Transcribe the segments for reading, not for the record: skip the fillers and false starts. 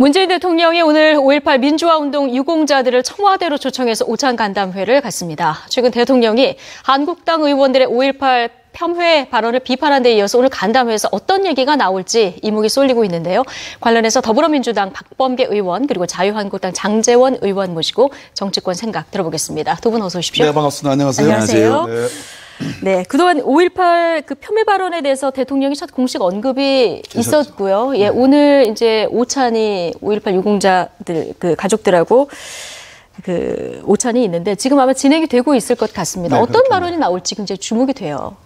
문재인 대통령이 오늘 5.18 민주화운동 유공자들을 청와대로 초청해서 오찬 간담회를 갖습니다. 최근 대통령이 한국당 의원들의 5.18 폄훼 발언을 비판한 데 이어서 오늘 간담회에서 어떤 얘기가 나올지 이목이 쏠리고 있는데요. 관련해서 더불어민주당 박범계 의원 그리고 자유한국당 장제원 의원 모시고 정치권 생각 들어보겠습니다. 두 분 어서 오십시오. 네, 반갑습니다. 안녕하세요. 안녕하세요. 네. 네, 그동안 5.18 그 폄훼 발언에 대해서 대통령이 첫 공식 언급이 있었고요. 예, 오늘 이제 오찬이 5.18 유공자들 그 가족들하고 그 오찬이 있는데 지금 아마 진행이 되고 있을 것 같습니다. 네, 어떤 그렇군요. 발언이 나올지 굉장히 주목이 돼요.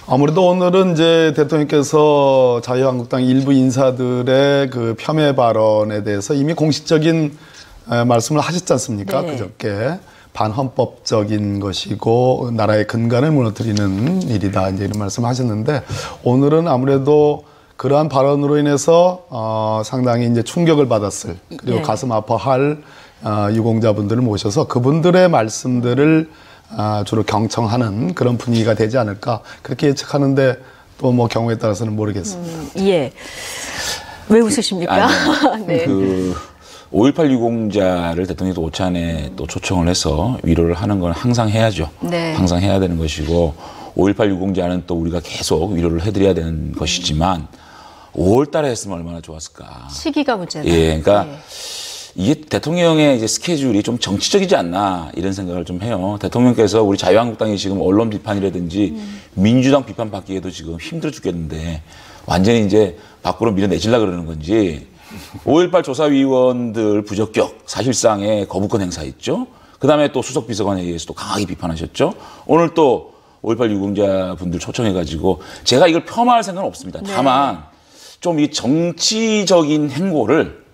아무래도 오늘은 이제 대통령께서 자유한국당 일부 인사들의 그 폄훼 발언에 대해서 이미 공식적인 말씀을 하셨지 않습니까? 네. 그저께 반헌법적인 것이고 나라의 근간을 무너뜨리는 일이다 이제 이런 말씀을 하셨는데 오늘은 아무래도 그러한 발언으로 인해서 상당히 이제 충격을 받았을 그리고 네. 가슴 아파할 유공자분들을 모셔서 그분들의 말씀들을 주로 경청하는 그런 분위기가 되지 않을까 그렇게 예측하는데 또 뭐 경우에 따라서는 모르겠습니다. 예. 왜 웃으십니까? 네. 5.18 유공자를 대통령이 오찬에 또 초청을 해서 위로를 하는 건 항상 해야죠. 네. 항상 해야 되는 것이고 5.18 유공자는 또 우리가 계속 위로를 해드려야 되는 것이지만 5월 달에 했으면 얼마나 좋았을까. 시기가 문제다. 예, 그러니까 네. 이게 대통령의 이제 스케줄이 좀 정치적이지 않나 이런 생각을 좀 해요. 대통령께서 우리 자유한국당이 지금 언론 비판이라든지 민주당 비판 받기에도 지금 힘들어 죽겠는데 완전히 이제 밖으로 밀어내질라 그러는 건지 5.18 조사위원들 부적격 사실상의 거부권 행사했죠. 그다음에 또 수석비서관에 의해서 또 강하게 비판하셨죠. 오늘 또 5.18 유공자 분들 초청해가지고 제가 이걸 폄하할 생각은 없습니다. 네. 다만 좀 이 정치적인 행보를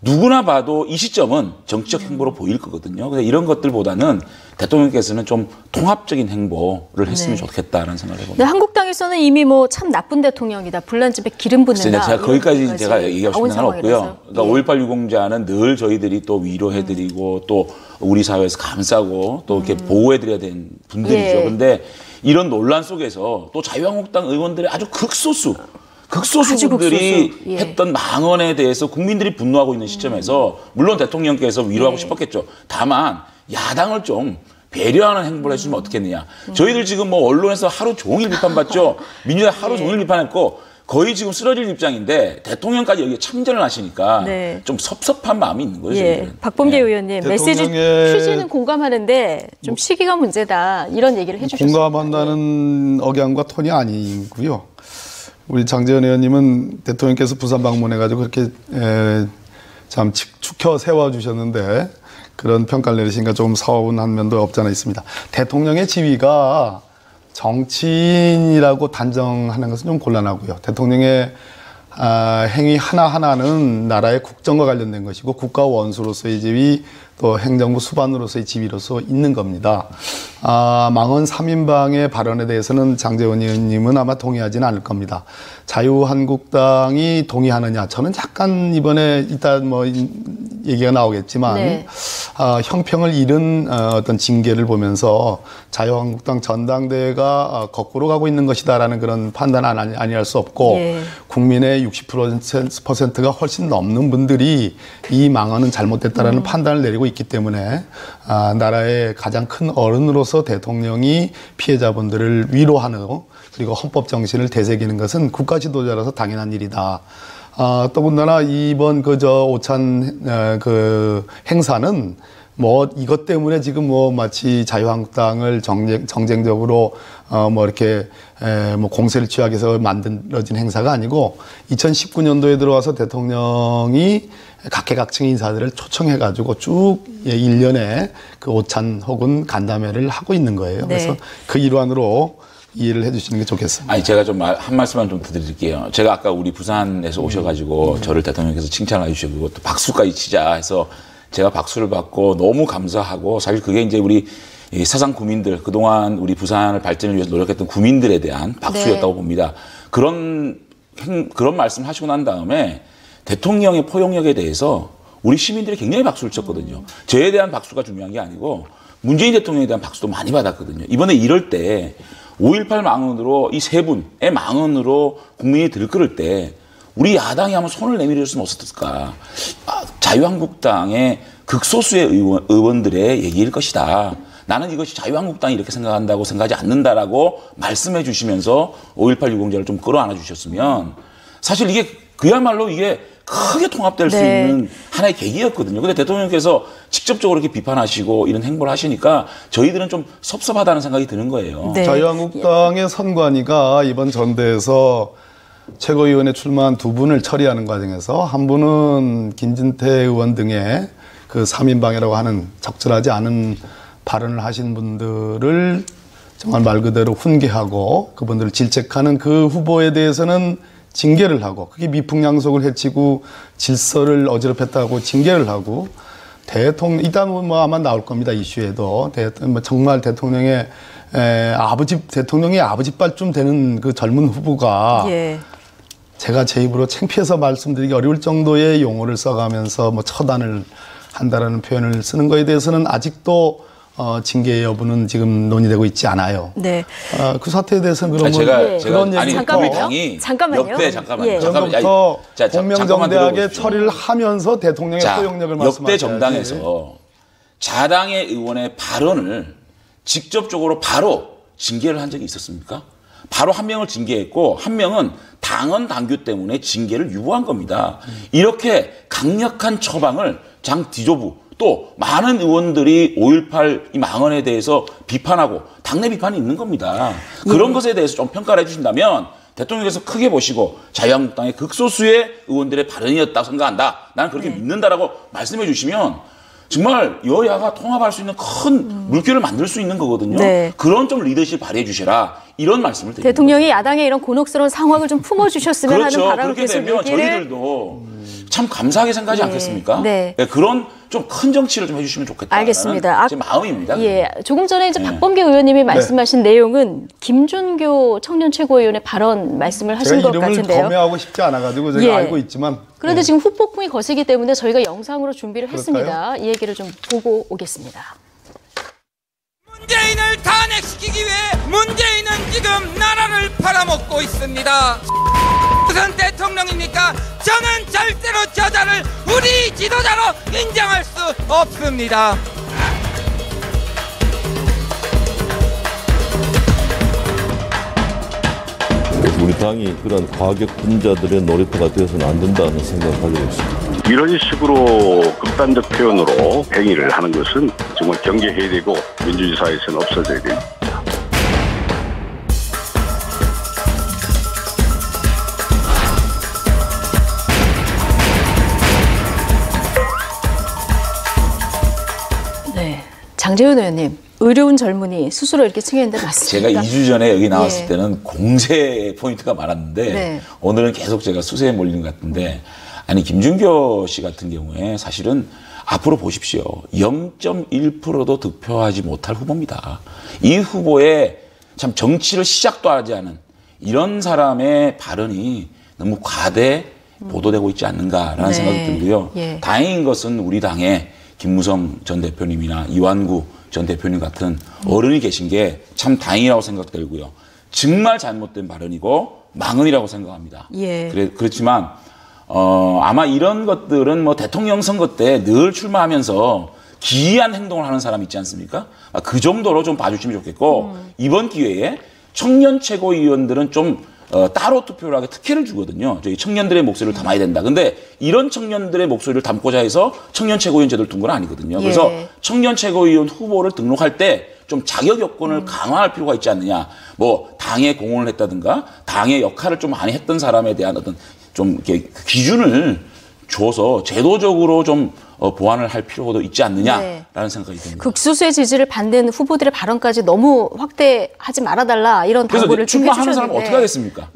누구나 봐도 이 시점은 정치적 행보로 보일 거거든요. 그래서 이런 것들보다는 대통령께서는 좀 통합적인 행보를 했으면 네. 좋겠다라는 생각을 해봅니다. 근데 한국당에서는 이미 뭐 참 나쁜 대통령이다. 불난집에 기름 붓는다. 제가 거기까지 제가 얘기하고 나온 싶은 건 없고요. 상황이라서. 그러니까 예. 5.18 유공자는 늘 저희들이 또 위로해드리고 또 우리 사회에서 감싸고 또 이렇게 보호해드려야 되는 분들이죠. 예. 그런데 이런 논란 속에서 또 자유한국당 의원들의 아주 극소수 아주 분들이 극소수. 예. 했던 망언에 대해서 국민들이 분노하고 있는 시점에서 물론 대통령께서 위로하고 예. 싶었겠죠. 다만 야당을 좀 배려하는 행보를 해주면 어떻겠느냐. 저희들 지금 뭐 언론에서 하루 종일 비판받죠. 민주당 하루 종일 비판했고 거의 지금 쓰러질 입장인데 대통령까지 여기에 참전을 하시니까 네. 좀 섭섭한 마음이 있는 거죠. 예, 저희들은. 박범계 예. 의원님 메시지 대통령의 취지는 공감하는데 좀 시기가 문제다 이런 얘기를 해주셨습니다. 공감한다는 억양과 톤이 아니고요. 우리 장제원 의원님은 대통령께서 부산 방문해가지고 그렇게 참 축혀 세워주셨는데 그런 평가를 내리시니까 좀 서운한 면도 없지 않아 있습니다. 대통령의 지위가 정치인이라고 단정하는 것은 좀 곤란하고요. 대통령의 행위 하나하나는 나라의 국정과 관련된 것이고 국가 원수로서의 지위 또 행정부 수반으로서의 지위로서 있는 겁니다. 망언 3인방의 발언에 대해서는 장제원 의원님은 아마 동의하지는 않을 겁니다. 자유한국당이 동의하느냐 저는 약간 이번에 이따 뭐 얘기가 나오겠지만 네. 형평을 잃은 어떤 징계를 보면서 자유한국당 전당대회가 거꾸로 가고 있는 것이다라는 그런 판단은 아니할 수 없고 예. 국민의 60%가 훨씬 넘는 분들이 이 망언은 잘못됐다라는 판단을 내리고 있기 때문에 나라의 가장 큰 어른으로서 대통령이 피해자분들을 위로하는 그리고 헌법 정신을 되새기는 것은 국가 지도자라서 당연한 일이다. 더군다나 이번 오찬 행사는 뭐 이것 때문에 지금 뭐 마치 자유한국당을 정쟁적으로 뭐 이렇게 뭐 공세를 취하기 위해서 만들어진 행사가 아니고 2019년도에 들어와서 대통령이 각계각층의 인사들을 초청해가지고 쭉 1년에 그 오찬 혹은 간담회를 하고 있는 거예요. 네. 그래서 그 일환으로 이해를 해주시는 게 좋겠습니다. 아니 제가 좀 한 말씀만 좀 드릴게요. 제가 아까 우리 부산에서 오셔가지고 저를 대통령께서 칭찬해 주시고 또 박수까지 치자 해서 제가 박수를 받고 너무 감사하고 사실 그게 이제 우리 이 사상 구민들 그동안 우리 부산을 발전을 위해서 노력했던 구민들에 대한 박수였다고 네. 봅니다. 그런 말씀 하시고 난 다음에 대통령의 포용력에 대해서 우리 시민들이 굉장히 박수를 쳤거든요. 저에 대한 박수가 중요한 게 아니고 문재인 대통령에 대한 박수도 많이 받았거든요. 이번에 이럴 때 5.18 망언으로 이 세 분의 망언으로 국민이 들끓을 때 우리 야당이 한번 손을 내밀을 수는 없었을까. 자유한국당의 극소수의 의원들의 얘기일 것이다. 나는 이것이 자유한국당이 이렇게 생각한다고 생각하지 않는다라고 말씀해 주시면서 5.18 유공자를 좀 끌어안아 주셨으면 사실 이게 그야말로 이게 크게 통합될 수 있는 하나의 계기였거든요. 근데 대통령께서 직접적으로 이렇게 비판하시고 이런 행보를 하시니까 저희들은 좀 섭섭하다는 생각이 드는 거예요. 네. 자유한국당의 선관위가 이번 전대에서 최고위원회 출마한 두 분을 처리하는 과정에서 한 분은 김진태 의원 등의 그 3인방이라고 하는 적절하지 않은 발언을 하신 분들을 정말 말 그대로 훈계하고 그분들을 질책하는 그 후보에 대해서는 징계를 하고 그게 미풍양속을 해치고 질서를 어지럽혔다고 징계를 하고 대통령 일단 뭐 아마 나올 겁니다. 이슈에도 정말 대통령의 아버지빨쯤 되는 그 젊은 후보가 제가 제 입으로 창피해서 말씀드리기 어려울 정도의 용어를 써가면서 뭐 처단을 한다라는 표현을 쓰는 거에 대해서는 아직도 징계 여부는 지금 논의되고 있지 않아요. 네. 그 사태에 대해서는 그러면 그런 아니 잠깐만요. 역대 잠깐만요. 전부터 공명정대하게 처리를 하면서 대통령의 포용력을 말씀하셔야지. 역대 정당에서 자당의 의원의 발언을 직접적으로 바로 징계를 한 적이 있었습니까? 바로 한 명을 징계했고 한 명은 당헌 당규 때문에 징계를 유보한 겁니다. 이렇게 강력한 처방을 장 디조부 또 많은 의원들이 5.18 이 망언에 대해서 비판하고 당내 비판이 있는 겁니다. 그런 것에 대해서 좀 평가를 해주신다면 대통령께서 크게 보시고 자유한국당의 극소수의 의원들의 발언이었다고 생각한다. 나는 그렇게 믿는다라고 말씀해 주시면 정말 여야가 통합할 수 있는 큰 물결을 만들 수 있는 거거든요. 그런 좀 리더십 발휘해 주시라. 이런 말씀을 드립니다. 대통령이 야당의 이런 곤혹스러운 상황을 좀 품어주셨으면 하는 바람을 그렇게 계속 되면 얘기를. 저희들도 참 감사하게 생각하지 않겠습니까? 그런 좀 큰 정치를 좀 해주시면 좋겠다. 알겠습니다. 제 마음입니다. 조금 전에 이제 박범계 의원님이 말씀하신 내용은 김준교 청년 최고위원의 발언 말씀을 하신 것 같은데요. 이름을 검열하고 싶지 않아가지고 제가 알고 있지만. 그런데 지금 후폭풍이 거세기 때문에 저희가 영상으로 준비를 했습니다. 이 얘기를 좀 보고 오겠습니다. 문재인을 탄핵시키기 위해 문재인은 지금 나라를 팔아먹고 있습니다. 무슨 대통령입니까? 저는 절대로 저자를 우리 지도자로 인정할 수 없습니다. 우리 당이 그런 과격 분자들의 놀이터가 되어서는 안 된다는 생각을 가지고 있습니다. 이런 식으로 극단적 표현으로 행위를 하는 것은 정말 경계해야 되고 민주주의 사회에서는 없어져야 됩니다. 장제훈 의원님, 의료운 젊은이 스스로 이렇게 칭했는데 맞습니까? 제가 2주 전에 여기 나왔을 때는 공세 포인트가 많았는데 오늘은 계속 제가 수세에 몰리는 것 같은데 아니 김준교 씨 같은 경우에 사실은 앞으로 보십시오. 0.1%도 득표하지 못할 후보입니다. 이 후보의 참 정치를 시작도 하지 않은 이런 사람의 발언이 너무 과대 보도되고 있지 않는가라는 생각이 들고요. 다행인 것은 우리 당에 김무성 전 대표님이나 이완구 전 대표님 같은 어른이 계신 게 참 다행이라고 생각되고요. 정말 잘못된 발언이고 망언이라고 생각합니다. 그렇지만 아마 이런 것들은 뭐 대통령 선거 때 늘 출마하면서 기이한 행동을 하는 사람 있지 않습니까? 그 정도로 좀 봐주시면 좋겠고 이번 기회에 청년 최고위원들은 좀 따로 투표를 하게 특혜를 주거든요. 저희 청년들의 목소리를 담아야 된다. 근데 이런 청년들의 목소리를 담고자 해서 청년 최고위원 제도를 둔 건 아니거든요. 그래서 청년 최고위원 후보를 등록할 때 좀 자격 요건을 강화할 필요가 있지 않느냐. 뭐 당에 공헌을 했다든가 당의 역할을 좀 많이 했던 사람에 대한 어떤 좀 이렇게 기준을 줘서 제도적으로 좀 보완을 할 필요도 있지 않느냐라는 생각이 듭니다. 극소수의 지지를 받는 후보들의 발언까지 너무 확대하지 말아달라 이런 당부를 좀 해주셨는데. 출마하는 사람은 어떻게 하겠습니까?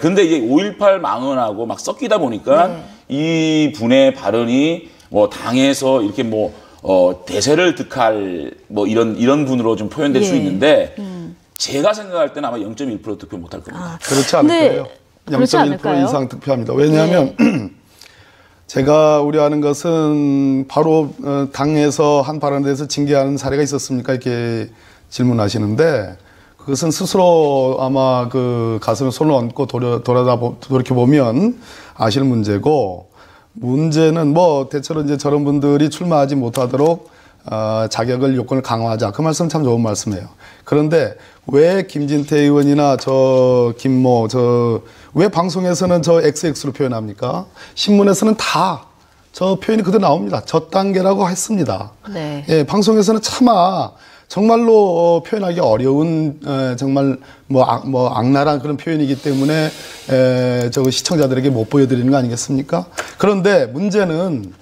근데 이게 5.18 망언하고 막 섞이다 보니까 이 분의 발언이 뭐 당에서 이렇게 뭐 대세를 득할 뭐 이런 분으로 좀 표현될 수 있는데 제가 생각할 때는 아마 0.1% 득표 못할 겁니다. 그렇지 않을 거예요. 0.1% 이상 득표합니다. 왜냐하면 제가 우려하는 것은 바로 당에서 한 발언에 대해서 징계하는 사례가 있었습니까? 이렇게 질문하시는데 그것은 스스로 아마 그 가슴에 손을 얹고 돌이켜보면 아실 문제고, 문제는 뭐 대체로 이제 저런 분들이 출마하지 못하도록 자격을 요건을 강화하자. 그 말씀 참 좋은 말씀이에요. 그런데 왜 김진태 의원이나 김모 왜 방송에서는 XX로 표현합니까? 신문에서는 다 저 표현이 그대로 나옵니다. 저 단계라고 했습니다. 네. 예, 방송에서는 차마 정말로 표현하기 어려운 정말 악랄한 그런 표현이기 때문에 시청자들에게 못 보여드리는 거 아니겠습니까? 그런데 문제는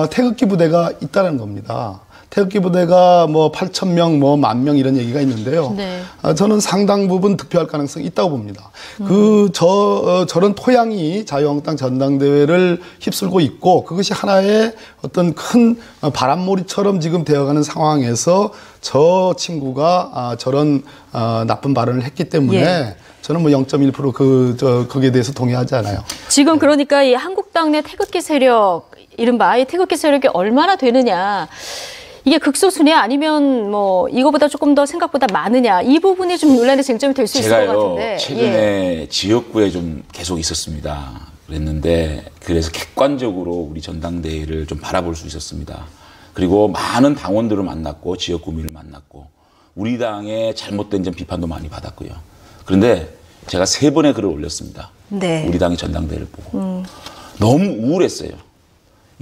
태극기 부대가 있다는 겁니다. 태극기 부대가 8,000명, 10,000명 이런 얘기가 있는데요. 네. 저는 상당 부분 득표할 가능성이 있다고 봅니다. 저런 토양이 자유한국당 전당대회를 휩쓸고 있고, 그것이 하나의 어떤 큰 바람몰이처럼 지금 되어가는 상황에서 저 친구가 저런 나쁜 발언을 했기 때문에 저는 0.1% 거기에 대해서 동의하지 않아요. 지금 그러니까 이 한국당 내 태극기 세력, 이른바 이 태극기 세력이 얼마나 되느냐. 이게 극소수냐 아니면 이거보다 조금 더 생각보다 많으냐, 이 부분이 좀 논란의 쟁점이 될 수 있을 것 같은데. 최근에 지역구에 좀 계속 있었습니다. 그랬는데 그래서 객관적으로 우리 전당대회를 좀 바라볼 수 있었습니다. 그리고 많은 당원들을 만났고 지역구민을 만났고 우리 당의 잘못된 점 비판도 많이 받았고요. 그런데 제가 3번의 글을 올렸습니다. 네. 우리 당의 전당대회를 보고 너무 우울했어요.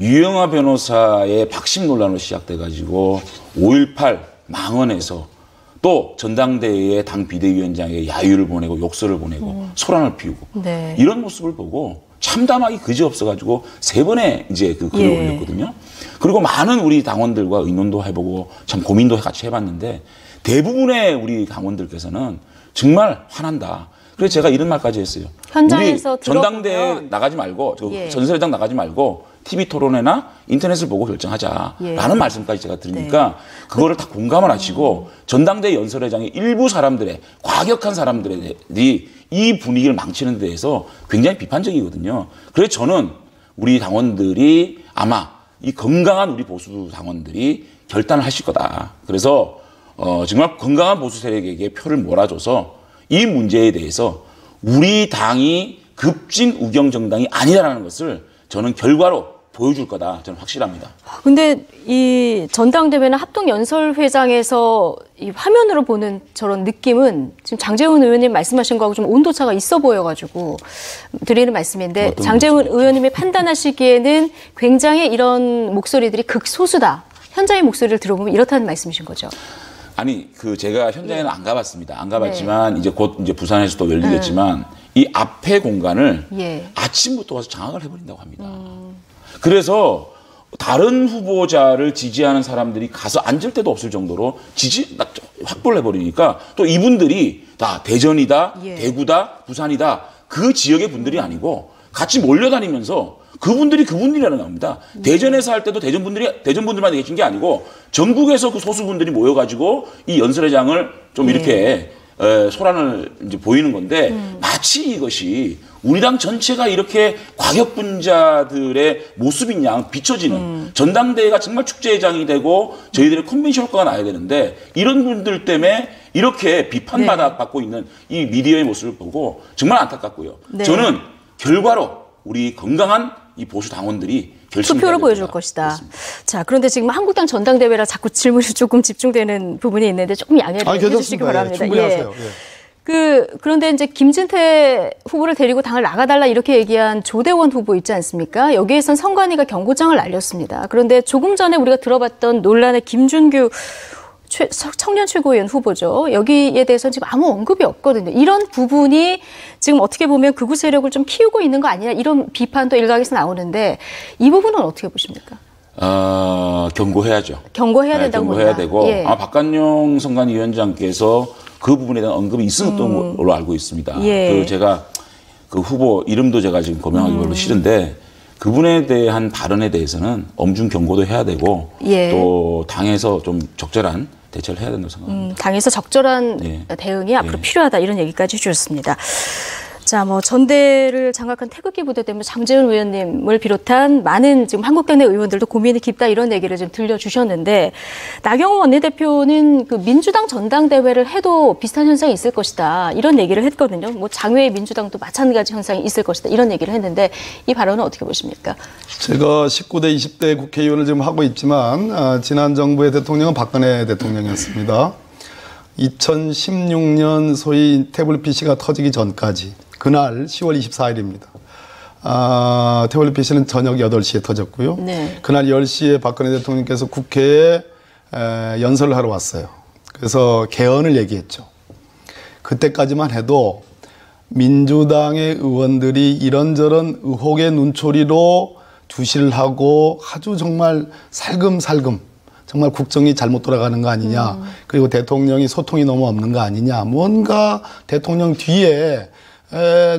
유영하 변호사의 박심 논란으로 시작돼가지고 5.18 망언에서 또 전당대회에 당 비대위원장에게 야유를 보내고 욕설을 보내고 소란을 피우고 네. 이런 모습을 보고 참담하기 그지없어가지고 3번의 이제 그 글을 올렸거든요. 그리고 많은 우리 당원들과 의논도 해보고 참 고민도 같이 해봤는데 대부분의 우리 당원들께서는 정말 화난다. 그래서 제가 이런 말까지 했어요. 현장에서 우리 전당대회 나가지 말고 전설회장 나가지 말고 TV 토론회나 인터넷을 보고 결정하자라는 말씀까지 제가 드리니까 그거를 다 공감을 하시고 전당대회 연설회장의 일부 사람들의 과격한 사람들이 이 분위기를 망치는 데 대해서 굉장히 비판적이거든요. 그래서 저는 우리 당원들이 아마 이 건강한 우리 보수 당원들이 결단을 하실 거다. 그래서 정말 건강한 보수 세력에게 표를 몰아줘서 이 문제에 대해서 우리 당이 급진 우경 정당이 아니라는 것을 저는 결과로 보여줄 거다. 저는 확실합니다. 근데 이 전당대회나 합동연설회장에서 이 화면으로 보는 저런 느낌은 지금 장제훈 의원님 말씀하신 거하고 좀 온도차가 있어 보여가지고 드리는 말씀인데, 장제훈 의원님이 판단하시기에는 굉장히 이런 목소리들이 극소수다. 현장의 목소리를 들어보면 이렇다는 말씀이신 거죠? 아니, 제가 현장에는 안 가봤습니다. 안 가봤지만 이제 곧 이제 부산에서 또 열리겠지만 이 앞에 공간을 아침부터 와서 장악을 해버린다고 합니다. 그래서 다른 후보자를 지지하는 사람들이 가서 앉을 데도 없을 정도로 확보를 해버리니까 또 이분들이 다 대전이다, 대구다, 부산이다 그 지역의 분들이 아니고 같이 몰려다니면서 그분들이라는 겁니다. 대전에서 할 때도 대전분들만 계신 게 아니고 전국에서 그 소수분들이 모여가지고 이 연설회장을 좀 이렇게 소란을 이제 보이는 건데 마치 이것이 우리 당 전체가 이렇게 과격분자들의 모습인 양 비춰지는 전당대회가 정말 축제회장이 되고 저희들의 컨벤션 효과가 나야 되는데 이런 분들 때문에 이렇게 비판받고 있는 이 미디어의 모습을 보고 정말 안타깝고요. 저는 결과로 우리 건강한 이 보수 당원들이 투표로 보여줄 것이다. 그렇습니다. 자, 그런데 지금 한국당 전당대회라 자꾸 질문이 조금 집중되는 부분이 있는데 조금 양해를 해주시기 바랍니다. 충분히 하세요. 그런데 이제 김진태 후보를 데리고 당을 나가달라 이렇게 얘기한 조대원 후보 있지 않습니까? 여기에선 선관위가 경고장을 날렸습니다. 그런데 조금 전에 우리가 들어봤던 논란의 김준규 청년 최고위원 후보죠. 여기에 대해서는 지금 아무 언급이 없거든요. 이런 부분이 지금 어떻게 보면 극우 세력을 좀 키우고 있는 거 아니냐, 이런 비판도 일각에서 나오는데 이 부분은 어떻게 보십니까? 경고해야죠. 경고해야 된다고 경고해야 본다. 되고 아마 박관용 선관위원장께서 그 부분에 대한 언급이 있었던 걸로 알고 있습니다. 제가 그 후보 이름도 제가 지금 거명하기 별로 싫은데 그분에 대한 발언에 대해서는 엄중 경고도 해야 되고 또 당에서 좀 적절한 대처를 해야 된다고 생각합니다. 당에서 적절한 대응이 앞으로 필요하다, 이런 얘기까지 해주셨습니다. 자, 뭐 전대를 장악한 태극기 부대 때문에 장제원 의원님을 비롯한 많은 지금 한국당 내 의원들도 고민이 깊다 이런 얘기를 좀 들려주셨는데 나경원 원내대표는 그 민주당 전당대회를 해도 비슷한 현상이 있을 것이다 이런 얘기를 했거든요. 뭐 장외 민주당도 마찬가지 현상이 있을 것이다 이런 얘기를 했는데 이 발언은 어떻게 보십니까? 제가 19대, 20대 국회의원을 지금 하고 있지만 지난 정부의 대통령은 박근혜 대통령이었습니다. 2016년 소위 태블릿 PC가 터지기 전까지 그날 10월 24일입니다. 태블릿 PC는 저녁 8시에 터졌고요. 네. 그날 10시에 박근혜 대통령께서 국회에 연설을 하러 왔어요. 그래서 개헌을 얘기했죠. 그때까지만 해도 민주당의 의원들이 이런저런 의혹의 눈초리로 주시를 하고 아주 정말 살금살금 정말 국정이 잘못 돌아가는 거 아니냐. 그리고 대통령이 소통이 너무 없는 거 아니냐. 뭔가 대통령 뒤에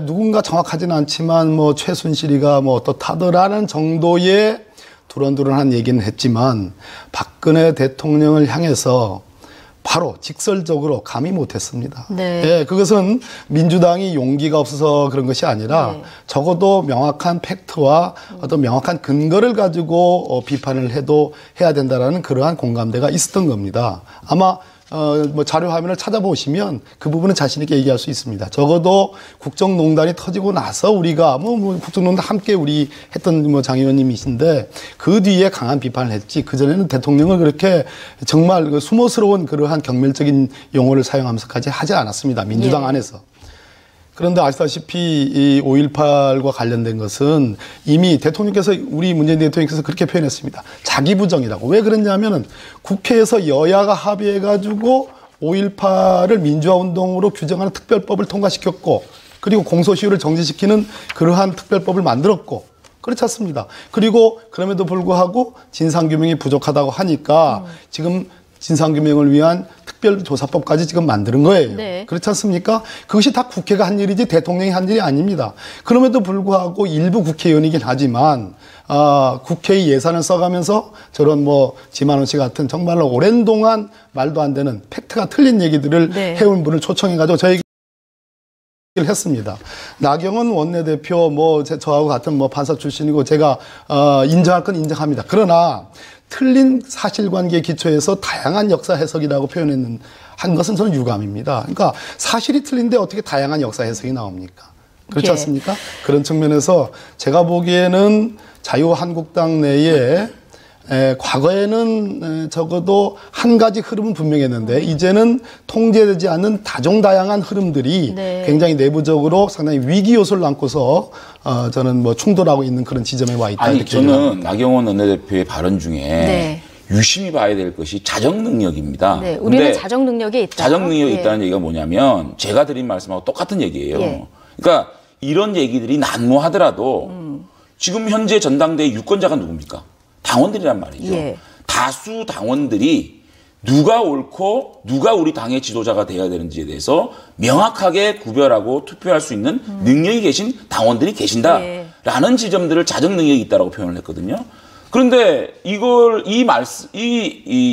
누군가 정확하지는 않지만 뭐 최순실이가 뭐 어떻다더라는 정도의 두런두런한 얘기는 했지만 박근혜 대통령을 향해서 바로 직설적으로 감히 못했습니다. 네. 예, 그것은 민주당이 용기가 없어서 그런 것이 아니라 네. 적어도 명확한 팩트와 어떤 명확한 근거를 가지고 비판을 해야 된다라는 그러한 공감대가 있었던 겁니다. 아마 뭐 자료 화면을 찾아보시면 그 부분은 자신 있게 얘기할 수 있습니다. 적어도 국정농단이 터지고 나서 우리가 뭐 국정농단 함께 우리 했던 뭐 장 의원님이신데 그 뒤에 강한 비판을 했지 그 전에는 대통령을 그렇게 정말 그 수모스러운 그러한 경멸적인 용어를 사용하면서까지 하지 않았습니다. 민주당 예. 안에서. 그런데 아시다시피 이 5.18과 관련된 것은 이미 대통령께서 우리 문재인 대통령께서 그렇게 표현했습니다. 자기 부정이라고. 왜 그랬냐면은 국회에서 여야가 합의해가지고 5.18을 민주화 운동으로 규정하는 특별법을 통과시켰고 그리고 공소시효를 정지시키는 그러한 특별법을 만들었고 그렇지 않습니다. 그리고 그럼에도 불구하고 진상규명이 부족하다고 하니까 지금 진상규명을 위한 특별조사법까지 지금 만드는 거예요. 네. 그렇지 않습니까? 그것이 다 국회가 한 일이지 대통령이 한 일이 아닙니다. 그럼에도 불구하고 일부 국회의원이긴 하지만 국회의 예산을 써가면서 저런 뭐 지만원 씨 같은 정말로 오랜 동안 말도 안 되는 팩트가 틀린 얘기들을 네. 해온 분을 초청해가지고 저에게 했습니다. 나경원 원내대표 저하고 같은 판사 출신이고 제가 인정할 건 인정합니다. 그러나 틀린 사실관계에 기초해서 다양한 역사 해석이라고 한 것은 저는 유감입니다. 그러니까 사실이 틀린데 어떻게 다양한 역사 해석이 나옵니까? 그렇지 예. 않습니까? 그런 측면에서 제가 보기에는 자유한국당 내에 과거에는 적어도 한 가지 흐름은 분명했는데 이제는 통제되지 않는 다종다양한 흐름들이 네. 굉장히 내부적으로 상당히 위기 요소를 안고서 저는 충돌하고 있는 그런 지점에 와 있다. 아니 이렇게 저는 나경원 원내대표의 발언 중에 네. 유심히 봐야 될 것이 자정 능력입니다. 네, 우리는 근데 자정 능력이 있다. 자정 능력이 예. 있다는 얘기가 뭐냐면 제가 드린 말씀하고 똑같은 얘기예요. 예. 그러니까 이런 얘기들이 난무하더라도 지금 현재 전당대회 유권자가 누굽니까? 당원들이란 말이죠. 예. 다수 당원들이 누가 옳고 누가 우리 당의 지도자가 돼야 되는지에 대해서 명확하게 구별하고 투표할 수 있는 능력이 계신 당원들이 계신다라는 지점들을 자정 능력이 있다라고 표현을 했거든요. 그런데 이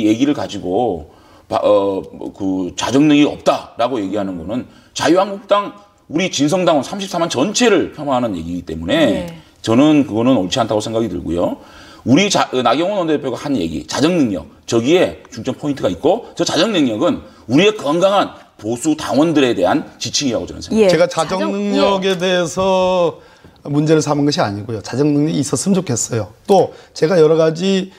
얘기를 가지고 그 자정 능력이 없다라고 얘기하는 거는 자유한국당 우리 진성당원 34만 전체를 폄하하는 얘기이기 때문에 네. 저는 그거는 옳지 않다고 생각이 들고요. 우리 나경원 원내대표가 한 얘기, 자정 능력, 저기에 중점 포인트가 있고 저 자정 능력은 우리의 건강한 보수 당원들에 대한 지칭이라고 저는 생각합니다. 예. 제가 자정 능력에 대해서 문제를 삼은 것이 아니고요. 자정 능력이 있었으면 좋겠어요. 또 제가 여러 가지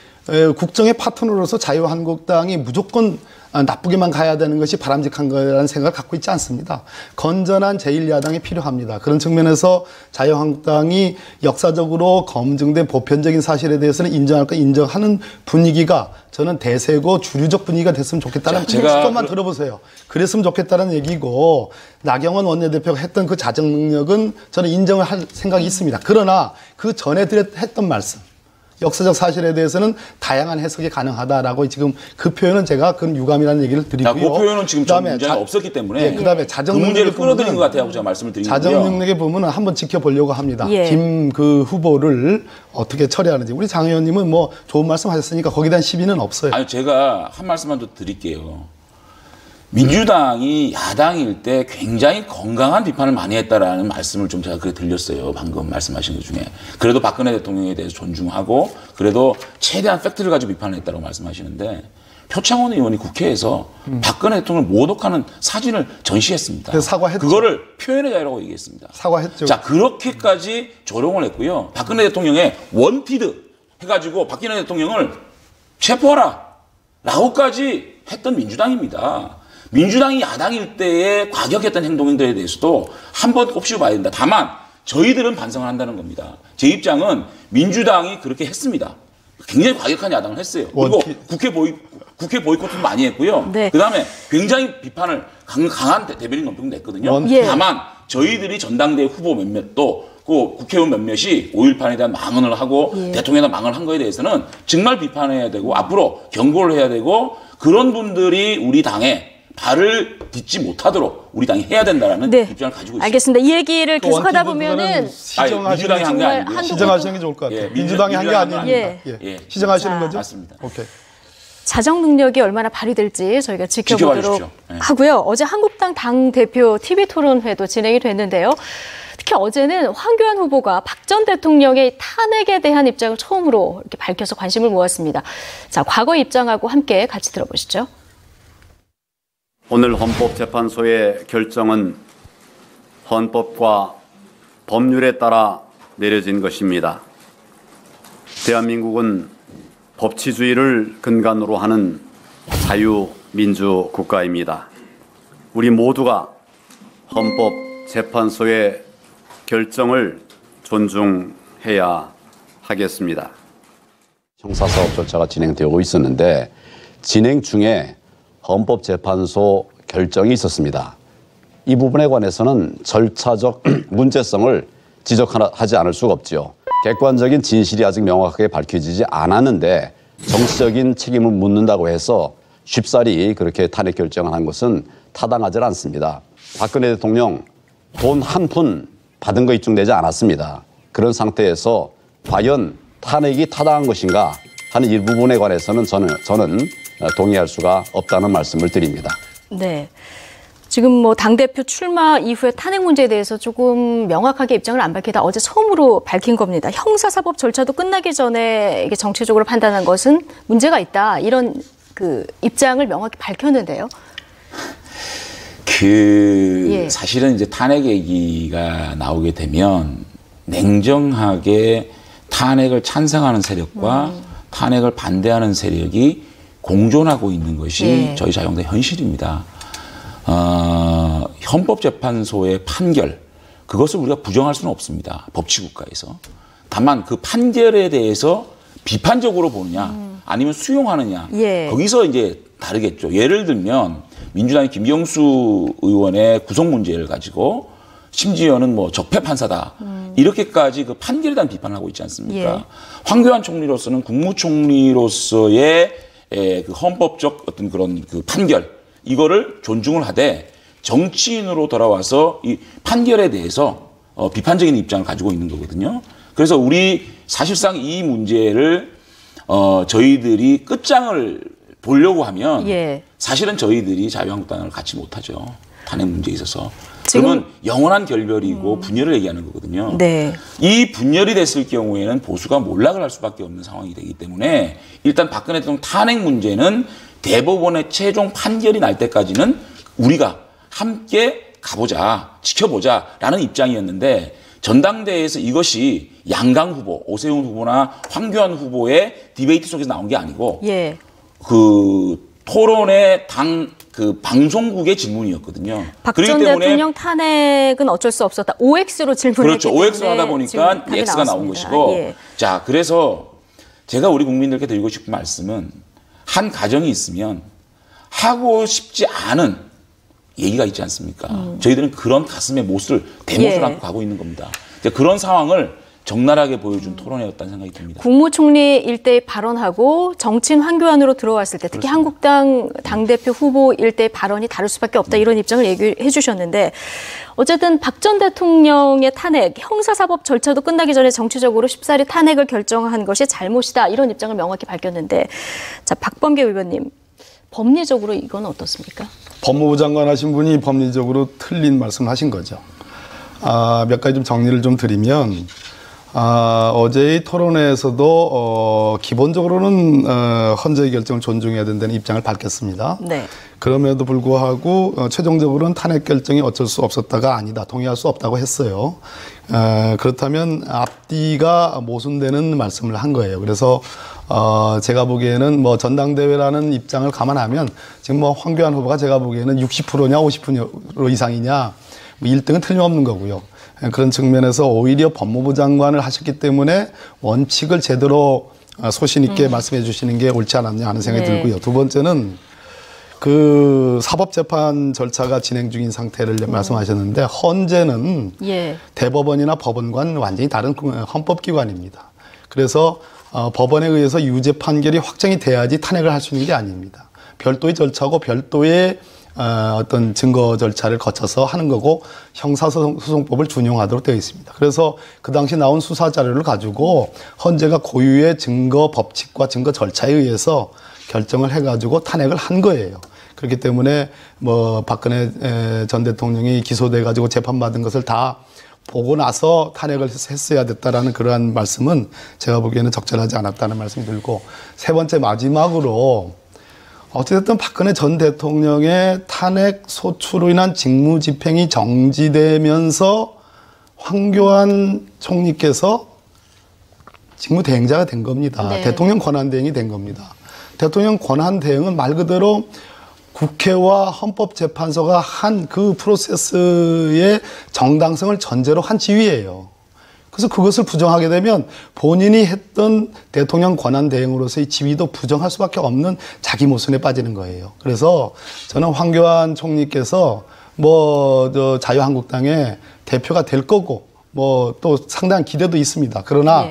국정의 파트너로서 자유한국당이 무조건 나쁘게만 가야 되는 것이 바람직한 거라는 생각을 갖고 있지 않습니다. 건전한 제1야당이 필요합니다. 그런 측면에서 자유한국당이 역사적으로 검증된 보편적인 사실에 대해서는 인정할 거 인정하는 분위기가 저는 대세고 주류적 분위기가 됐으면 좋겠다는 좀만 들어보세요. 그랬으면 좋겠다는 얘기고 나경원 원내대표가 했던 그 자정 능력은 저는 인정을 할 생각이 있습니다. 그러나 그 전에 했던 말씀 역사적 사실에 대해서는 다양한 해석이 가능하다라고 지금 그 표현은 제가 그건 유감이라는 얘기를 드리고요. 그 표현은 지금 전 문제가 없었기 때문에 예, 그다음에 자정 그 문제를 능력의 끌어들인 것 같아요. 제가 말씀을 드리고요. 자정 능력의 부분은 한번 지켜보려고 합니다. 예. 김 후보를 어떻게 처리하는지 우리 장 의원님은 좋은 말씀하셨으니까 거기에 대한 시비는 없어요. 아니 제가 한 말씀만 더 드릴게요. 민주당이 야당일 때 굉장히 건강한 비판을 많이 했다라는 말씀을 좀 제가 그래 들렸어요. 방금 말씀하신 것 중에. 그래도 박근혜 대통령에 대해서 존중하고 그래도 최대한 팩트를 가지고 비판을 했다고 말씀하시는데 표창원 의원이 국회에서 박근혜 대통령을 모독하는 사진을 전시했습니다. 그래서 사과했죠. 그거를 표현의 자유라고 얘기했습니다. 사과했죠. 자, 그렇게까지 조롱을 했고요. 박근혜 대통령의 원티드 해가지고 박근혜 대통령을 체포하라 라고까지 했던 민주당입니다. 민주당이 야당일 때에 과격했던 행동들에 대해서도 한번 꼽시고 봐야 된다. 다만 저희들은 반성을 한다는 겁니다. 제 입장은 민주당이 그렇게 했습니다. 굉장히 과격한 야당을 했어요. 그리고 국회 보이콧도 많이 했고요. 네. 그다음에 굉장히 비판을 강한 대변인 논평도 냈거든요. 예. 다만 저희들이 전당대회 후보 몇몇도 그 국회의원 몇몇이 5.18에 대한 망언을 하고 대통령에 대한 망언을 한 거에 대해서는 정말 비판해야 되고 앞으로 경고를 해야 되고 그런 분들이 우리 당에 발을 딛지 못하도록 우리 당이 해야 된다라는 네. 입장을 가지고 있습니다. 알겠습니다. 이 얘기를 계속하다 보면은 민주당이 한 게 아니고요. 시정하시는 게 좋을 것 같아요. 예, 민주당이 한 게 아닙니다. 예. 예. 시정하시는 자, 거죠? 맞습니다. 오케이. 자정 능력이 얼마나 발휘될지 저희가 지켜보도록 지켜봐 주십시오. 네. 하고요. 어제 한국당 당대표 TV 토론회도 진행이 됐는데요. 특히 어제는 황교안 후보가 박 전 대통령의 탄핵에 대한 입장을 처음으로 이렇게 밝혀서 관심을 모았습니다. 자, 과거 입장하고 함께 같이 들어보시죠. 오늘 헌법재판소의 결정은 헌법과 법률에 따라 내려진 것입니다. 대한민국은 법치주의를 근간으로 하는 자유민주 국가입니다. 우리 모두가 헌법재판소의 결정을 존중해야 하겠습니다. 형사사업 절차가 진행되고 있었는데 진행 중에 헌법재판소 결정이 있었습니다. 이 부분에 관해서는 절차적 문제성을 지적하지 않을 수가 없지요. 객관적인 진실이 아직 명확하게 밝혀지지 않았는데 정치적인 책임을 묻는다고 해서 쉽사리 그렇게 탄핵 결정을 한 것은 타당하지 않습니다. 박근혜 대통령 돈 한 푼 받은 거 입증되지 않았습니다. 그런 상태에서 과연 탄핵이 타당한 것인가 하는 일부분에 관해서는 저는 동의할 수가 없다는 말씀을 드립니다. 네. 지금 뭐 당대표 출마 이후에 탄핵 문제에 대해서 조금 명확하게 입장을 안 밝히다 어제 처음으로 밝힌 겁니다. 형사사법 절차도 끝나기 전에 이게 정치적으로 판단한 것은 문제가 있다. 이런 그 입장을 명확히 밝혔는데요. 사실은 이제 탄핵 얘기가 나오게 되면 냉정하게 탄핵을 찬성하는 세력과 탄핵을 반대하는 세력이 공존하고 있는 것이 저희 자유한국당의 현실입니다. 헌법재판소의 판결, 그것을 우리가 부정할 수는 없습니다. 법치국가에서. 다만 그 판결에 대해서 비판적으로 보느냐 아니면 수용하느냐 거기서 이제 다르겠죠. 예를 들면 민주당의 김경수 의원의 구속 문제를 가지고 심지어는 뭐 적폐 판사다 이렇게까지 그 판결에 대한 비판을 하고 있지 않습니까? 황교안 총리로서는 국무총리로서의 그 헌법적 어떤 그런 그 판결 이거를 존중을 하되 정치인으로 돌아와서 이 판결에 대해서 비판적인 입장을 가지고 있는 거거든요. 그래서 우리 사실상 이 문제를 저희들이 끝장을 보려고 하면 사실은 저희들이 자유한국당을 갖지 못하죠. 탄핵 문제에 있어서. 그러면 영원한 결별이고 분열을 얘기하는 거거든요. 이 분열이 됐을 경우에는 보수가 몰락을 할 수밖에 없는 상황이 되기 때문에 일단 박근혜 대통령 탄핵 문제는 대법원의 최종 판결이 날 때까지는 우리가 함께 가보자, 지켜보자라는 입장이었는데 전당대회에서 이것이 양강 후보, 오세훈 후보나 황교안 후보의 디베이트 속에서 나온 게 아니고 그 토론의 그 방송국의 질문이었거든요. 박 전 대통령 탄핵은 어쩔 수 없었다. OX로 질문했기 그렇죠. 때문에 OX로 하다 보니까 X가 나온 것이고 자, 그래서 제가 우리 국민들께 드리고 싶은 말씀은 한 가정이 있으면 하고 싶지 않은 얘기가 있지 않습니까? 저희들은 그런 가슴의 못을 대못을 안고 가고 있는 겁니다. 그런 상황을 적나라하게 보여준 토론회였다는 생각이 듭니다. 국무총리 일대의 발언하고 정치인 황교안으로 들어왔을 때 특히 한국당 당대표 후보 일대의 발언이 다를 수밖에 없다 이런 입장을 얘기해 주셨는데 어쨌든 박 전 대통령의 탄핵, 형사사법 절차도 끝나기 전에 정치적으로 쉽사리 탄핵을 결정한 것이 잘못이다 이런 입장을 명확히 밝혔는데 자 박범계 의원님 법리적으로 이건 어떻습니까? 법무부 장관 하신 분이 법리적으로 틀린 말씀을 하신 거죠. 몇 가지 좀 정리를 좀 드리면, 어제의 토론회에서도 기본적으로는 헌재의 결정을 존중해야 된다는 입장을 밝혔습니다. 네. 그럼에도 불구하고 최종적으로는 탄핵 결정이 어쩔 수 없었다가 아니다, 동의할 수 없다고 했어요. 그렇다면 앞뒤가 모순되는 말씀을 한 거예요. 그래서 제가 보기에는 뭐 전당대회라는 입장을 감안하면 지금 뭐 황교안 후보가 제가 보기에는 60%냐 50% 이상이냐 뭐 1등은 틀림없는 거고요. 그런 측면에서 오히려 법무부 장관을 하셨기 때문에 원칙을 제대로 소신 있게 말씀해 주시는 게 옳지 않았냐 하는 생각이 들고요. 두 번째는 그 사법재판 절차가 진행 중인 상태를 말씀하셨는데 헌재는 대법원이나 법원과는 완전히 다른 헌법기관입니다. 그래서 법원에 의해서 유죄 판결이 확정이 돼야지 탄핵을 할 수 있는 게 아닙니다. 별도의 절차고 별도의 어떤 증거 절차를 거쳐서 하는 거고 형사소송법을 준용하도록 되어 있습니다. 그래서 그 당시 나온 수사 자료를 가지고 헌재가 고유의 증거 법칙과 증거 절차에 의해서 결정을 해가지고 탄핵을 한 거예요. 그렇기 때문에 뭐 박근혜 전 대통령이 기소돼 가지고 재판받은 것을 다 보고 나서 탄핵을 했어야 됐다라는 그러한 말씀은 제가 보기에는 적절하지 않았다는 말씀이 들고, 세 번째 마지막으로 어쨌든 박근혜 전 대통령의 탄핵 소추로 인한 직무집행이 정지되면서 황교안 총리께서 직무대행자가 된 겁니다. 네. 대통령 권한대행이 된 겁니다. 대통령 권한대행은 말 그대로 국회와 헌법재판소가 한 그 프로세스의 정당성을 전제로 한 지위예요. 그래서 그것을 부정하게 되면 본인이 했던 대통령 권한대행으로서의 지위도 부정할 수밖에 없는 자기 모순에 빠지는 거예요. 그래서 저는 황교안 총리께서 자유한국당의 대표가 될 거고 또 상당한 기대도 있습니다. 그러나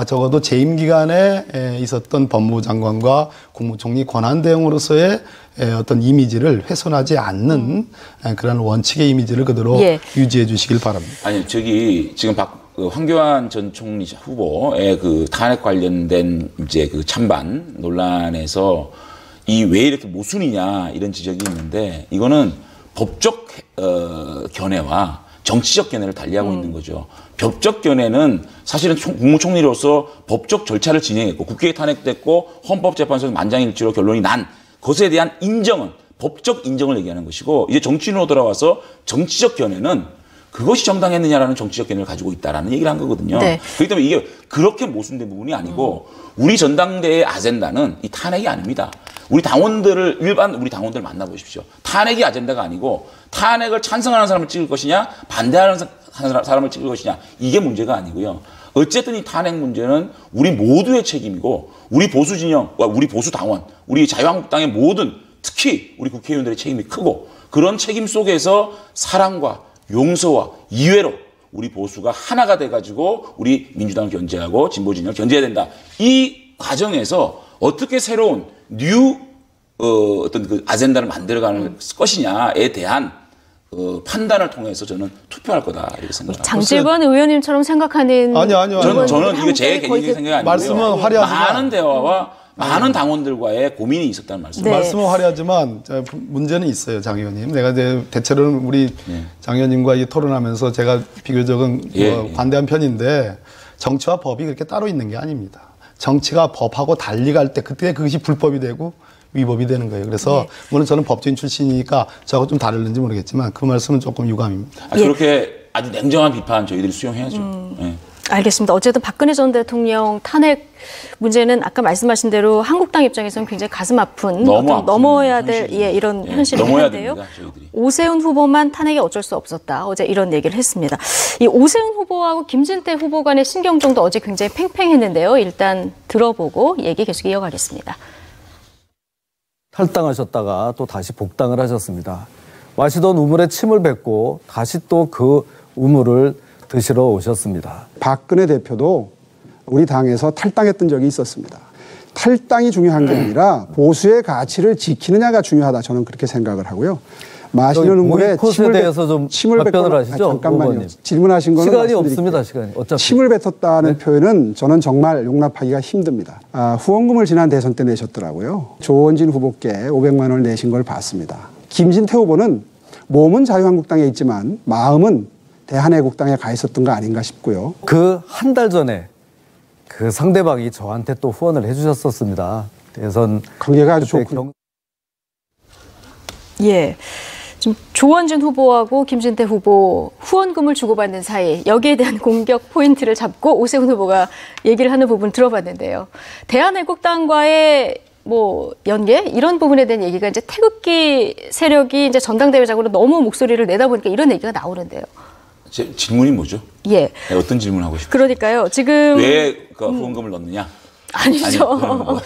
적어도 재임 기간에 있었던 법무부 장관과 국무총리 권한대행으로서의 어떤 이미지를 훼손하지 않는 그런 원칙의 이미지를 그대로 유지해 주시길 바랍니다. 아니, 지금 황교안 전 총리 후보의 그 탄핵 관련된 이제 그 찬반 논란에서 왜 이렇게 모순이냐 이런 지적이 있는데, 이거는 법적 견해와 정치적 견해를 달리하고 있는 거죠. 법적 견해는 사실은 국무총리로서 법적 절차를 진행했고 국회에 탄핵됐고 헌법재판소에서 만장일치로 결론이 난 것에 대한 인정은 법적 인정을 얘기하는 것이고, 이제 정치인으로 돌아와서 정치적 견해는 그것이 정당했느냐라는 정치적 견해를 가지고 있다라는 얘기를 한 거거든요. 네. 그렇기 때문에 이게 그렇게 모순된 부분이 아니고 우리 전당대회의 아젠다는 이 탄핵이 아닙니다. 우리 당원들을 만나보십시오. 탄핵이 아젠다가 아니고 탄핵을 찬성하는 사람을 찍을 것이냐 반대하는 사람을 찍을 것이냐, 이게 문제가 아니고요. 어쨌든 이 탄핵 문제는 우리 모두의 책임이고 우리 보수 진영과 우리 보수 당원, 우리 자유한국당의 모든, 특히 우리 국회의원들의 책임이 크고, 그런 책임 속에서 사랑과 용서와 이해로 우리 보수가 하나가 돼가지고 우리 민주당을 견제하고 진보 진영을 견제해야 된다. 이 과정에서 어떻게 새로운 어떤 그 아젠다를 만들어가는 것이냐에 대한 판단을 통해서 저는 투표할 거다 이렇게 생각합니다. 장질권 의원님처럼 생각하는 아니요. 저는 이거 제 개인적인 생각이 아니고요. 말씀은 화려하지만 많은 대화와 많은 당원들과의 고민이 있었다는 말씀. 네. 말씀은 화려하지만 문제는 있어요, 장 의원님. 내가 대체로는 우리 장 의원님과 토론하면서 제가 비교적은 관대한 편인데, 정치와 법이 그렇게 따로 있는 게 아닙니다. 정치가 법하고 달리 갈 때 그때 그것이 불법이 되고 위법이 되는 거예요. 그래서 물론 저는 법조인 출신이니까 저하고 좀 다를는지 모르겠지만 그 말씀은 조금 유감입니다. 그렇게 아주 냉정한 비판 저희들이 수용해야죠. 알겠습니다. 어쨌든 박근혜 전 대통령 탄핵 문제는 아까 말씀하신 대로 한국당 입장에서는 굉장히 가슴 아픈, 넘어야 될 이런 현실이긴 한데요. 오세훈 후보만 탄핵이 어쩔 수 없었다. 어제 이런 얘기를 했습니다. 이 오세훈 후보하고 김진태 후보 간의 신경전도 어제 굉장히 팽팽했는데요. 일단 들어보고 얘기 계속 이어가겠습니다. 탈당하셨다가 또 다시 복당을 하셨습니다. 마시던 우물에 침을 뱉고 다시 또 그 우물을 드시러 오셨습니다. 박근혜 대표도 우리 당에서 탈당했던 적이 있었습니다. 탈당이 중요한 게 아니라 보수의 가치를 지키느냐가 중요하다, 저는 그렇게 생각을 하고요. 마시는 우물에 침을 답변을 하시죠. 잠깐만요. 의원님. 질문하신 거는 시간이 없습니다. 시간이. 어차피. 침을 뱉었다는 표현은 저는 정말 용납하기가 힘듭니다. 후원금을 지난 대선 때 내셨더라고요. 조원진 후보께 500만 원을 내신 걸 봤습니다. 김진태 후보는 몸은 자유한국당에 있지만 마음은 대한애국당에 가 있었던 거 아닌가 싶고요. 그 한 달 전에 그 상대방이 저한테 또 후원을 해주셨었습니다. 대선 관계가 아주 좋군요. 예. 지금 조원준 후보하고 김진태 후보 후원금을 주고받는 사이, 여기에 대한 공격 포인트를 잡고 오세훈 후보가 얘기를 하는 부분 들어봤는데요. 대한애국당과의 뭐 연계 이런 부분에 대한 얘기가 이제 태극기 세력이 이제 전당대회장으로 너무 목소리를 내다 보니까 이런 얘기가 나오는데요. 제 질문이 뭐죠? 예. 네, 어떤 질문을 하고 싶어요? 그러니까요. 지금 왜 그 후원금을 넣느냐? 아니죠.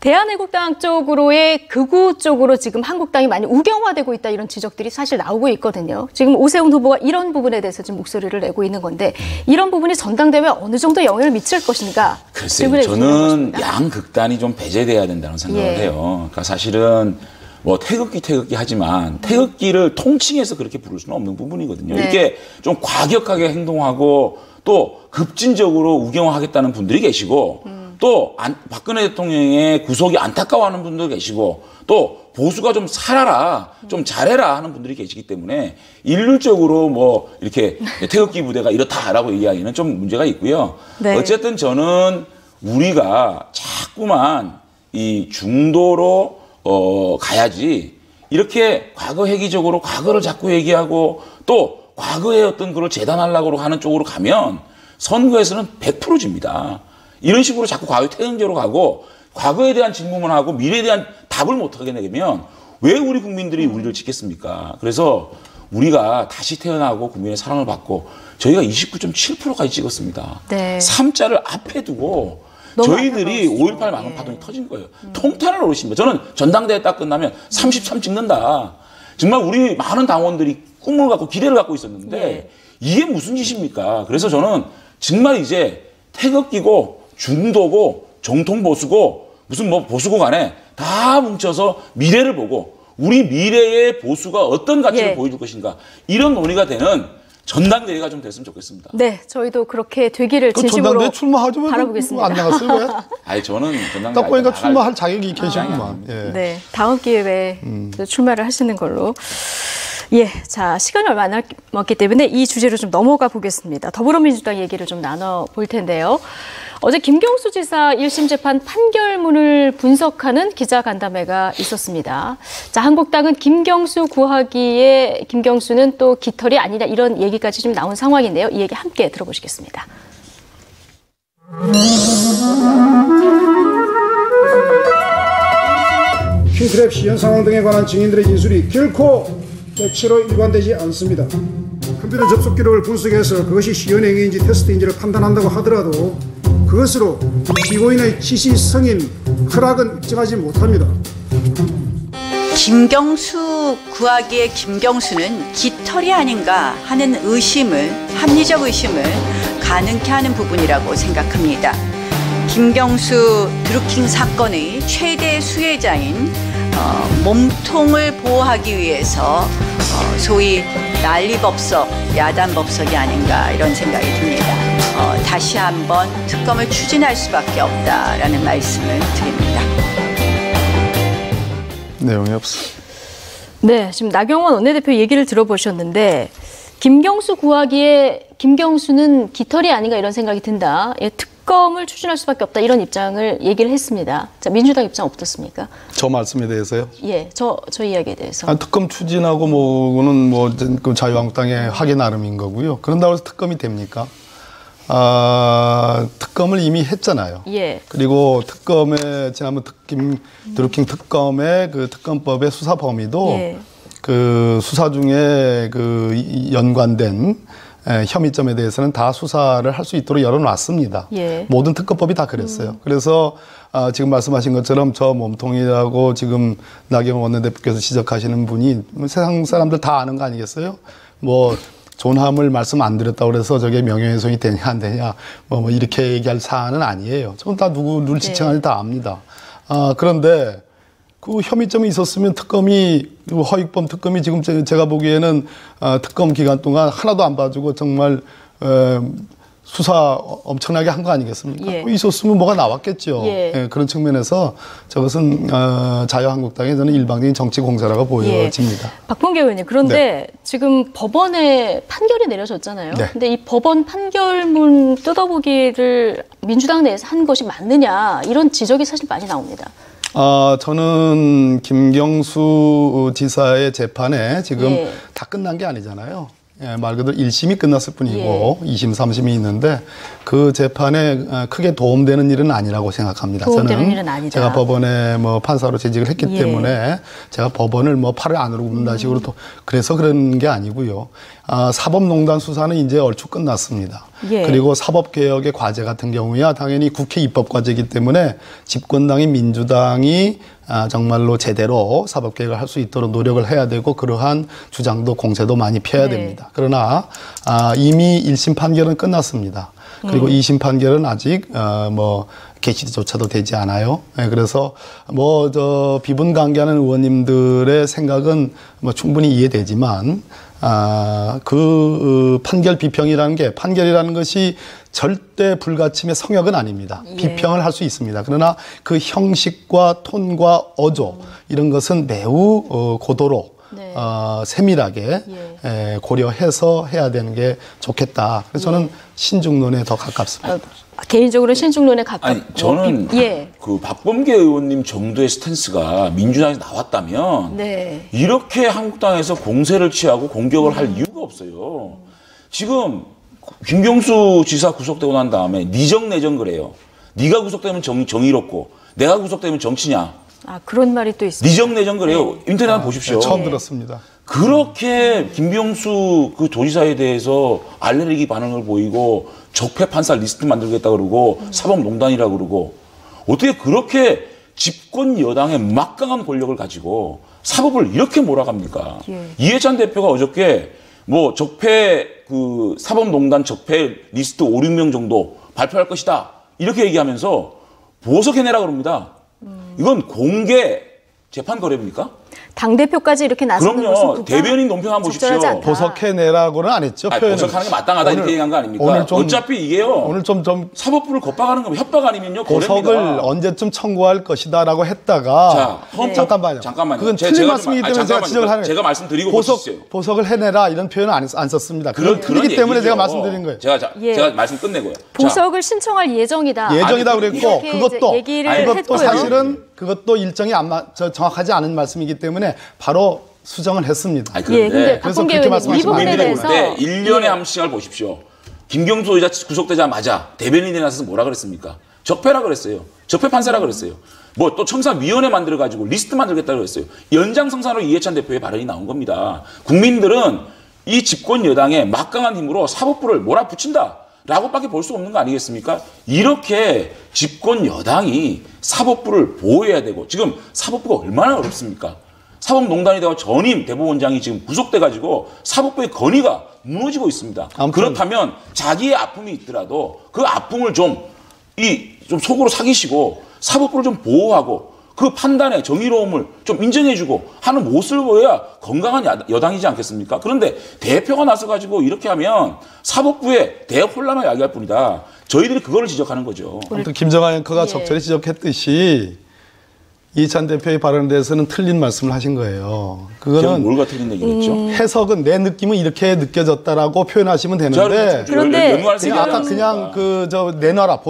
대한애국당 쪽으로의 극우 쪽으로 지금 한국당이 많이 우경화되고 있다 이런 지적들이 사실 나오고 있거든요. 지금 오세훈 후보가 이런 부분에 대해서 지금 목소리를 내고 있는 건데 이런 부분이 전당대회에 어느 정도 영향을 미칠 것인가? 글쎄요. 저는 양극단이 좀 배제돼야 된다는 생각을 해요. 그러니까 사실은 뭐 태극기 하지만 태극기를 통칭해서 그렇게 부를 수는 없는 부분이거든요. 이렇게 좀 과격하게 행동하고 또 급진적으로 우경화하겠다는 분들이 계시고 또 박근혜 대통령의 구속이 안타까워하는 분도 계시고 또 보수가 좀 살아라, 좀 잘해라 하는 분들이 계시기 때문에 일률적으로 뭐 이렇게 태극기 부대가 이렇다라고 얘기하기는 좀 문제가 있고요. 네. 어쨌든 저는 우리가 자꾸만 이 중도로 가야지 이렇게 과거 회기적으로 과거를 자꾸 얘기하고 또 과거의 어떤 그걸 재단하려고 하는 쪽으로 가면 선거에서는 100% 집니다. 이런 식으로 자꾸 과거에 퇴행적으로 가고 과거에 대한 질문만 하고 미래에 대한 답을 못하게 되면 왜 우리 국민들이 우리를 지켰습니까? 그래서 우리가 다시 태어나고 국민의 사랑을 받고 저희가 29.7%까지 찍었습니다. 네. 3자를 앞에 두고 저희들이 5.18 망원 파동이 터진 거예요. 통탄을 오르십니다. 저는 전당대회 딱 끝나면 33 찍는다. 정말 우리 많은 당원들이 꿈을 갖고 기대를 갖고 있었는데 이게 무슨 짓입니까? 그래서 저는 정말 이제 태극기고 중도고 정통보수고 무슨 뭐 보수고 간에 다 뭉쳐서 미래를 보고 우리 미래의 보수가 어떤 가치를 보여줄 것인가 이런 논의가 되는 전당대회가 좀 됐으면 좋겠습니다. 네, 저희도 그렇게 되기를 진심으로 전당대회 출마하지 바라보겠습니다. 안 나갔어요 왜? 아니 저는 전당대회 딱 보니까 출마할 자격이 계시구만. 예. 네, 다음 기회에 출마를 하시는 걸로. 예, 자 시간이 얼마 안 남았기 때문에 이 주제로 좀 넘어가 보겠습니다. 더불어민주당 얘기를 좀 나눠볼 텐데요. 어제 김경수 지사 1심 재판 판결문을 분석하는 기자간담회가 있었습니다. 자, 한국당은 김경수 구하기에 김경수는 또 깃털이 아니냐 이런 얘기까지 좀 나온 상황인데요. 이 얘기 함께 들어보시겠습니다. 킹크랩 시현 상황 등에 관한 증인들의 진술이 결코 백치로 일관되지 않습니다. 컴퓨터 접속 기록을 분석해서 그것이 시연 행위인지 테스트인지를 판단한다고 하더라도 그것으로 피고인의 지시 성인 허락은 입증하지 못합니다. 김경수 구하기의 김경수는 깃털이 아닌가 하는 합리적 의심을 가능케 하는 부분이라고 생각합니다. 김경수 드루킹 사건의 최대 수혜자인 몸통을 보호하기 위해서 소위 난리법석, 야단법석이 아닌가 이런 생각이 듭니다. 다시 한번 특검을 추진할 수밖에 없다라는 말씀을 드립니다. 내용이 없어. 네, 지금 나경원 원내대표 얘기를 들어보셨는데 김경수 구하기에 김경수는 깃털이 아닌가 이런 생각이 든다. 특검을 추진할 수밖에 없다 이런 입장을 얘기를 했습니다. 자, 민주당 입장 어떻습니까? 저 말씀에 대해서요? 예, 저 이야기에 대해서. 특검 추진하고 뭐는 그 자유한국당의 하기 나름인 거고요. 그런다고 해서 특검이 됩니까? 특검을 이미 했잖아요. 예. 그리고 지난번 드루킹 특검의 그 특검법의 수사 범위도 그 수사 중에 그 연관된 혐의점에 대해서는 다 수사를 할 수 있도록 열어놨습니다. 모든 특검법이 다 그랬어요. 그래서 지금 말씀하신 것처럼 저 몸통이라고 지금 나경원 원내대표께서 지적하시는 분이 세상 사람들 다 아는 거 아니겠어요? 뭐 존함을 말씀 안 드렸다고 그래서 저게 명예훼손이 되냐 안 되냐 뭐 이렇게 얘기할 사안은 아니에요. 저건 다 누구를 지칭하는지 다 압니다. 그런데 그 혐의점이 있었으면 허익범 특검이 지금 제가 보기에는 특검 기간 동안 하나도 안 봐주고 정말 수사 엄청나게 한 거 아니겠습니까? 예. 있었으면 뭐가 나왔겠죠. 예. 예, 그런 측면에서 저것은 자유한국당의 저는 일방적인 정치 공세라고 보여집니다. 박범계 의원님, 그런데 지금 법원에 판결이 내려졌잖아요. 네. 근데 이 법원 판결문 뜯어보기를 민주당 내에서 한 것이 맞느냐 이런 지적이 사실 많이 나옵니다. 저는 김경수 지사의 재판에 지금 다 끝난 게 아니잖아요. 예, 말 그대로 1심이 끝났을 뿐이고 2심, 3심이 있는데 그 재판에 크게 도움되는 일은 아니라고 생각합니다. 도움되는 일은 아니다. 제가 법원에 뭐 판사로 재직을 했기 때문에 제가 법원을 뭐 팔을 안으로 굽는다 식으로 또 그래서 그런 게 아니고요. 사법농단 수사는 이제 얼추 끝났습니다. 그리고 사법개혁의 과제 같은 경우야 당연히 국회 입법과제이기 때문에 집권당인 민주당이 정말로 제대로 사법개혁을 할 수 있도록 노력을 해야 되고 그러한 주장도 공세도 많이 펴야 됩니다. 그러나 이미 1심 판결은 끝났습니다. 그리고 2심 판결은 아직 뭐 개시조차도 되지 않아요. 그래서 뭐 비분관계하는 의원님들의 생각은 뭐 충분히 이해되지만 그 판결 비평이라는 게 판결이라는 것이 절대 불가침의 성역은 아닙니다. 비평을 할 수 있습니다. 그러나 그 형식과 톤과 어조 이런 것은 매우 고도로 세밀하게 고려해서 해야 되는 게 좋겠다. 그래서 저는 신중론에 더 가깝습니다. 개인적으로 신중론에 가깝고. 아니, 저는 그 박범계 의원님 정도의 스탠스가 민주당에서 나왔다면 이렇게 한국당에서 공세를 취하고 공격을 할 이유가 없어요. 지금 김경수 지사 구속되고 난 다음에 니정 내정 그래요. 네가 구속되면 정의롭고 내가 구속되면 정치냐. 그런 말이 또 있습니다. 니정 내정 그래요. 인터넷 한번 보십시오. 처음 들었습니다. 그렇게 김경수 그 도지사에 대해서 알레르기 반응을 보이고 적폐 판사 리스트 만들겠다 그러고 사법농단이라 그러고 어떻게 그렇게 집권 여당의 막강한 권력을 가지고 사법을 이렇게 몰아갑니까? 이해찬 대표가 어저께 뭐 적폐 그 사법농단 적폐 리스트 5, 6명 정도 발표할 것이다 이렇게 얘기하면서 보석해내라 그럽니다. 이건 공개 재판 거래입니까? 당대표까지 이렇게 나서는 것은 그럼요. 대변인 논평 한번 보십시오. 보석해내라고는 안 했죠. 보석하는 게 마땅하다 이렇게 얘기한 거 아닙니까? 오늘 좀, 어차피 이게요. 오늘 좀 사법부를 겁박하는 거면 협박 아니면요. 보석을 거래입니다. 언제쯤 청구할 것이다라고 했다가 잠깐만요. 그건 틀린 말씀이기 때문에 제가 지적을 하는 거예요. 제가 말씀드리고 보십시오. 보석을 해내라 이런 표현은 안 썼습니다. 그렇기 때문에 제가 말씀드린 거예요. 제가 말씀 끝내고요. 보석을 신청할 예정이다. 그랬고 그것도 했고요. 사실은 그것도 일정이 정확하지 않은 말씀이기 때문에 바로 수정을 했습니다. 그런데 그래서 그렇게 말씀하시면 안 되는 거예요. 1년에 한 번씩을 보십시오. 김경수 의자 구속되자마자 대변인에 나서서 뭐라 그랬습니까? 적폐라 그랬어요. 적폐 판사라 그랬어요. 뭐 또 청사위원회 만들어가지고 리스트 만들겠다 그랬어요. 연장성산으로 이해찬 대표의 발언이 나온 겁니다. 국민들은 이 집권 여당의 막강한 힘으로 사법부를 몰아붙인다. 라고밖에 볼 수 없는 거 아니겠습니까? 이렇게 집권 여당이 사법부를 보호해야 되고 지금 사법부가 얼마나 어렵습니까? 사법농단이 되고 전임 대법원장이 지금 구속돼가지고 사법부의 권위가 무너지고 있습니다. 그렇다면 자기의 아픔이 있더라도 그 아픔을 좀 속으로 사기시고 사법부를 좀 보호하고 그 판단의 정의로움을 좀 인정해주고 하는 모습을 보여야 건강한 여당이지 않겠습니까? 그런데 대표가 나서가지고 이렇게 하면 사법부의 대혼란을 야기할 뿐이다. 저희들이 그거를 지적하는 거죠. 김정한 앵커가 적절히 지적했듯이 이해찬 대표의 발언에 대해서는 틀린 말씀을 하신 거예요. 그거는 뭘가 틀린 얘기를 했죠? 해석은 내 느낌은 이렇게 느껴졌다라고 표현하시면 되는데 그런데 아까 그냥 내놔라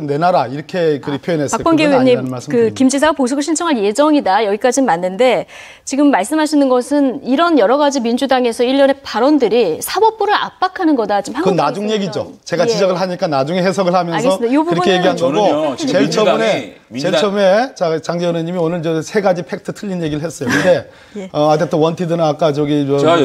내놔라 이렇게 표현했어요. 박범계 의원님 김 지사가 보석을 신청할 예정이다 여기까지는 맞는데 지금 말씀하시는 것은 이런 여러 가지 민주당에서 일련의 발언들이 사법부를 압박하는 거다. 지금 그건 나중 얘기죠. 제가 지적을 하니까 나중에 해석을 하면서 그렇게 얘기한 거고 저는요, 제일 처음에 장재원 의원님이 오늘 저 3가지 팩트 틀린 얘기를 했어요. 근데 아무튼 원티드는 아까 제가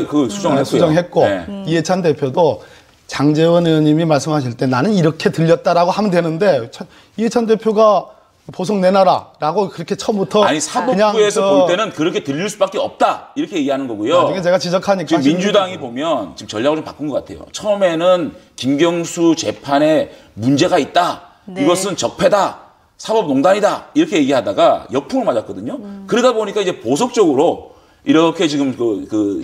그 수정했고 이해찬 대표도 장재원 의원님이 말씀하실 때 나는 이렇게 들렸다라고 하면 되는데 이해찬 대표가 보석 내놔라라고 그렇게 처음부터 아니 사법부에서 볼 때는 그렇게 들릴 수밖에 없다 이렇게 얘기하는 거고요. 나중에 제가 지적하니까 지금 민주당이 보면 지금 전략을 좀 바꾼 것 같아요. 처음에는 김경수 재판에 문제가 있다. 이것은 적폐다. 사법농단이다. 이렇게 얘기하다가 역풍을 맞았거든요. 그러다 보니까 이제 보석적으로 이렇게 지금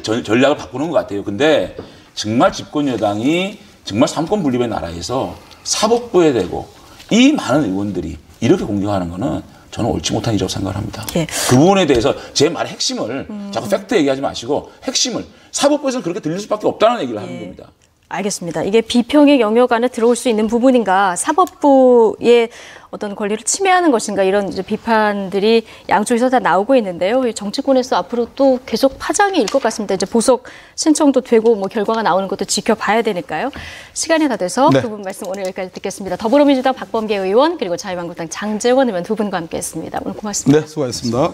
전략을 바꾸는 것 같아요. 근데 정말 집권 여당이 정말 삼권 분립의 나라에서 사법부에 대고 이 많은 의원들이 이렇게 공격하는 거는 저는 옳지 못한 일이라고 생각을 합니다. 예. 그 부분에 대해서 제 말의 핵심을 자꾸 팩트 얘기하지 마시고 핵심을 사법부에서는 그렇게 들릴 수밖에 없다는 얘기를 하는 겁니다. 알겠습니다. 이게 비평의 영역 안에 들어올 수 있는 부분인가, 사법부의 어떤 권리를 침해하는 것인가, 이런 이제 비판들이 양쪽에서 다 나오고 있는데요. 정치권에서 앞으로 또 계속 파장이 일 것 같습니다. 이제 보석 신청도 되고 뭐 결과가 나오는 것도 지켜봐야 되니까요. 시간이 다 돼서 두 분 말씀 오늘 여기까지 듣겠습니다. 더불어민주당 박범계 의원 그리고 자유한국당 장제원 의원 두 분과 함께했습니다. 오늘 고맙습니다. 네, 수고하셨습니다.